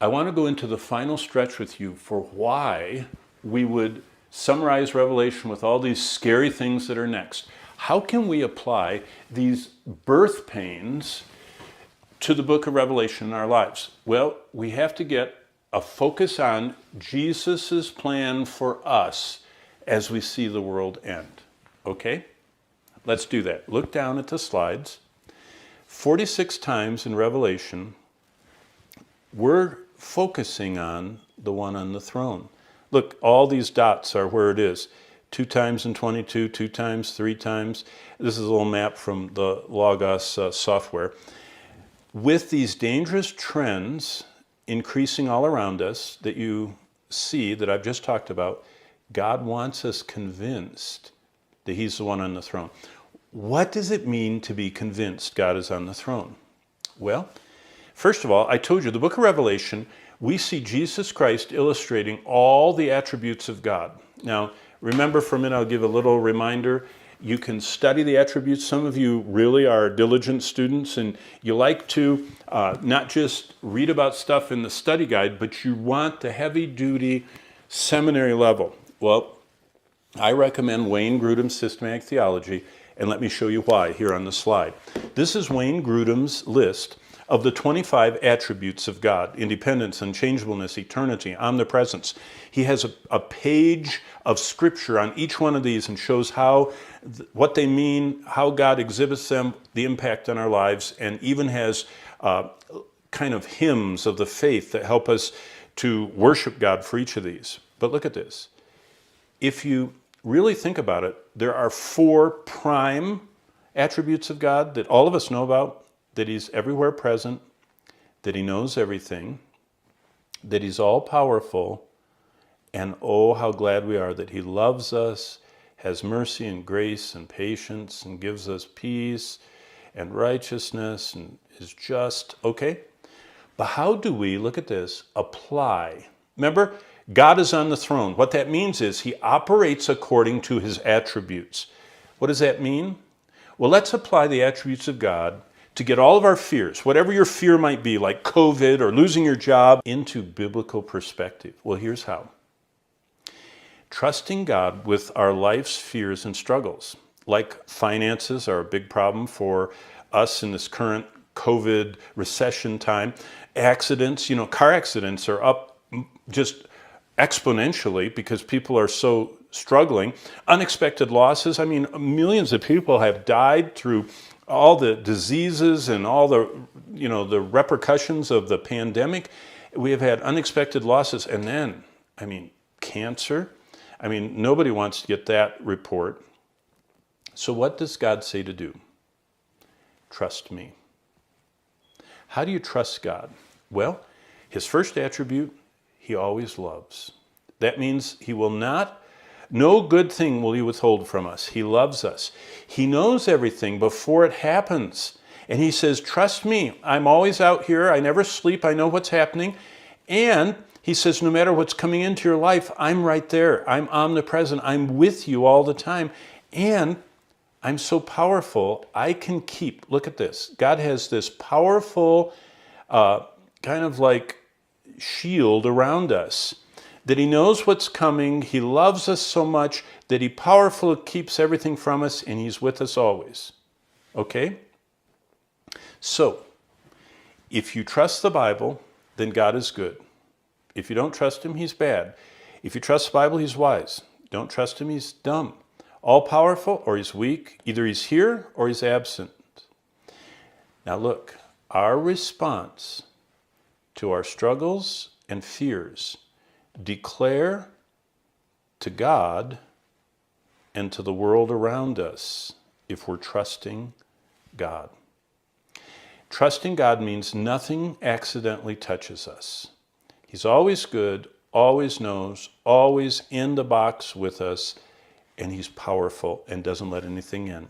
I want to go into the final stretch with you for why we would summarize Revelation with all these scary things that are next. How can we apply these birth pains to the book of Revelation in our lives? Well, we have to get a focus on Jesus's plan for us as we see the world end. Okay? Let's do that. Look down at the slides. 46 times in Revelation, we're focusing on the one on the throne. Look, all these dots are where it is. 2 times in 22, 2 times, 3 times. This is a little map from the Logos software. With these dangerous trends increasing all around us that you see, that I've just talked about, God wants us convinced that He's the one on the throne. What does it mean to be convinced God is on the throne? Well, first of all, I told you, the book of Revelation, we see Jesus Christ illustrating all the attributes of God. Now, remember for a minute, I'll give a little reminder. You can study the attributes. Some of you really are diligent students, and you like to not just read about stuff in the study guide, but you want the heavy-duty seminary level. Well, I recommend Wayne Grudem's Systematic Theology, and let me show you why here on the slide. This is Wayne Grudem's list of the 25 attributes of God: independence, unchangeableness, eternity, omnipresence. He has a page of scripture on each one of these and shows how, what they mean, how God exhibits them, the impact on our lives, and even has kind of hymns of the faith that help us to worship God for each of these. But look at this. If you really think about it, there are 4 prime attributes of God that all of us know about: that He's everywhere present, that He knows everything, that He's all-powerful, and oh, how glad we are that He loves us, has mercy and grace and patience, and gives us peace and righteousness, and is just. Okay? But how do we, look at this, apply? Remember, God is on the throne. What that means is He operates according to His attributes. What does that mean? Well, let's apply the attributes of God to get all of our fears, whatever your fear might be, like COVID or losing your job, into biblical perspective. Well, here's how. Trusting God with our life's fears and struggles. Like finances are a big problem for us in this current COVID recession time. Accidents, car accidents are up just exponentially because people are so struggling. Unexpected losses. I mean, millions of people have died through all the diseases and all the, the repercussions of the pandemic. We have had unexpected losses. And then, cancer. Nobody wants to get that report. So what does God say to do? Trust me. How do you trust God? Well, His first attribute, He always loves. That means He will not, no good thing will He withhold from us. He loves us. He knows everything before it happens. And He says, trust me. I'm always out here. I never sleep. I know what's happening. And He says, no matter what's coming into your life, I'm right there. I'm omnipresent. I'm with you all the time. And I'm so powerful, I can keep, look at this. God has this powerful kind of like shield around us, that He knows what's coming. He loves us so much that He powerfully keeps everything from us, and He's with us always. Okay? So, if you trust the Bible, then God is good. If you don't trust Him, He's bad. If you trust the Bible, He's wise. Don't trust Him, He's dumb. All-powerful, or He's weak. Either He's here or He's absent. Now look, our response to our struggles and fears declare to God and to the world around us if we're trusting God. Trusting God means nothing accidentally touches us. He's always good, always knows, always in the box with us, and He's powerful and doesn't let anything in.